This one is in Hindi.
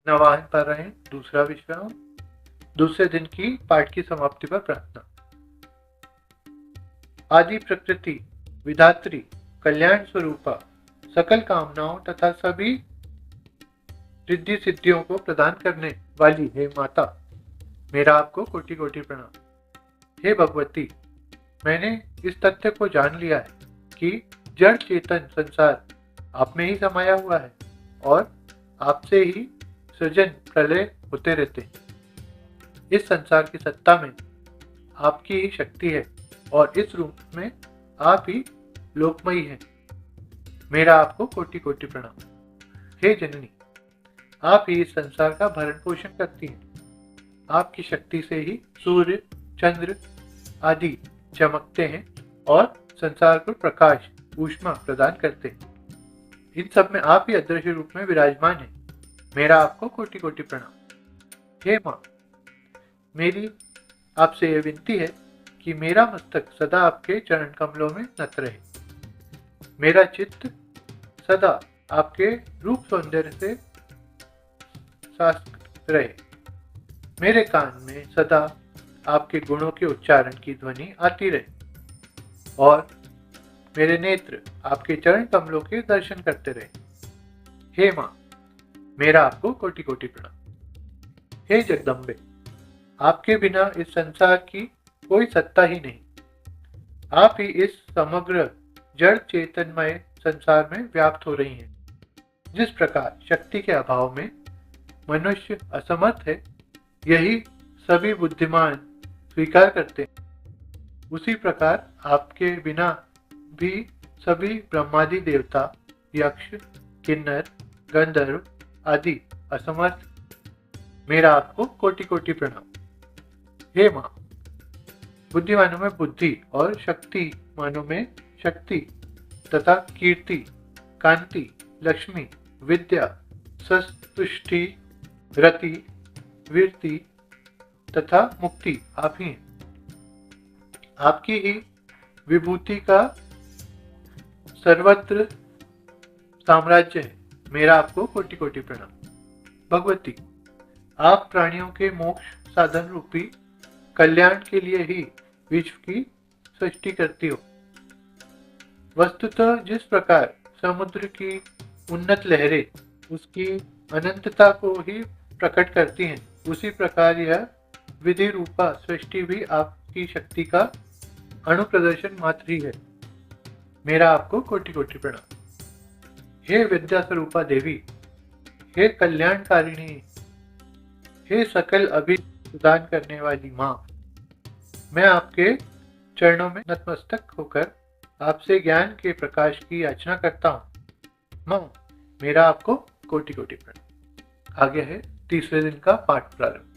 नवाहन पारायण दूसरा विश्राम, दूसरे दिन की पाठ की समाप्ति पर प्रार्थना। आदि प्रकृति विधात्री कल्याण स्वरूपा सकल कामनाओं तथा सभी रिद्धि सिद्धियों को प्रदान करने वाली हे माता, मेरा आपको कोटि कोटि प्रणाम। हे भगवती, मैंने इस तथ्य को जान लिया है कि जड़ चेतन संसार आप में ही समाया हुआ है और आपसे ही सृजन प्रलय होते रहते हैं। इस संसार की सत्ता में आपकी ही शक्ति है और इस रूप में आप ही लोकमयी हैं। मेरा आपको कोटि कोटि प्रणाम। हे जननी, आप ही इस संसार का भरण पोषण करती हैं। आपकी शक्ति से ही सूर्य चंद्र आदि चमकते हैं और संसार को प्रकाश ऊष्मा प्रदान करते हैं। इन सब में आप ही अदृश्य रूप में विराजमान हैं। मेरा आपको कोटि कोटि प्रणाम। हे माँ, मेरी आपसे यह विनती है कि मेरा मस्तक सदा आपके चरण कमलों में नत रहे, मेरा चित्त सदा आपके रूप सौंदर्य से शास्त्र रहे, मेरे कान में सदा आपके गुणों के उच्चारण की ध्वनि आती रहे और मेरे नेत्र आपके चरण कमलों के दर्शन करते रहे। हे माँ, मेरा आपको कोटि कोटि प्रणाम। हे जगदम्बे, आपके बिना इस संसार की कोई सत्ता ही नहीं। आप ही इस समग्र जड़ चेतनमय संसार में व्याप्त हो रही हैं। जिस प्रकार शक्ति के अभाव में मनुष्य असमर्थ है, यही सभी बुद्धिमान स्वीकार करते हैं, उसी प्रकार आपके बिना भी सभी ब्रह्मादि देवता, यक्ष, किन्नर, गंधर्व आदि असमर्थ। मेरा आपको कोटि कोटि प्रणाम। हे माँ, बुद्धिमानों में बुद्धि और शक्तिमानों में शक्ति तथा कीर्ति, कांति, लक्ष्मी, विद्या, संतुष्टि, रति, वीरति तथा मुक्ति आप ही हैं। आपकी ही विभूति का सर्वत्र साम्राज्य है। मेरा आपको कोटि कोटि प्रणाम। भगवती, आप प्राणियों के मोक्ष साधन रूपी कल्याण के लिए ही विश्व की सृष्टि करती हो। वस्तुतः जिस प्रकार समुद्र की उन्नत लहरें उसकी अनंतता को ही प्रकट करती हैं, उसी प्रकार यह विधि रूपा सृष्टि भी आपकी शक्ति का अणुप्रदर्शन मात्र ही है। मेरा आपको कोटि कोटि प्रणाम। हे विद्या स्वरूपा देवी, हे कल्याणकारिणी, हे सकल अभिष्ट प्रदान करने वाली माँ, मैं आपके चरणों में नतमस्तक होकर आपसे ज्ञान के प्रकाश की याचना करता हूँ। माँ, मेरा आपको कोटि कोटि प्रणाम। आगे है तीसरे दिन का पाठ प्रारंभ।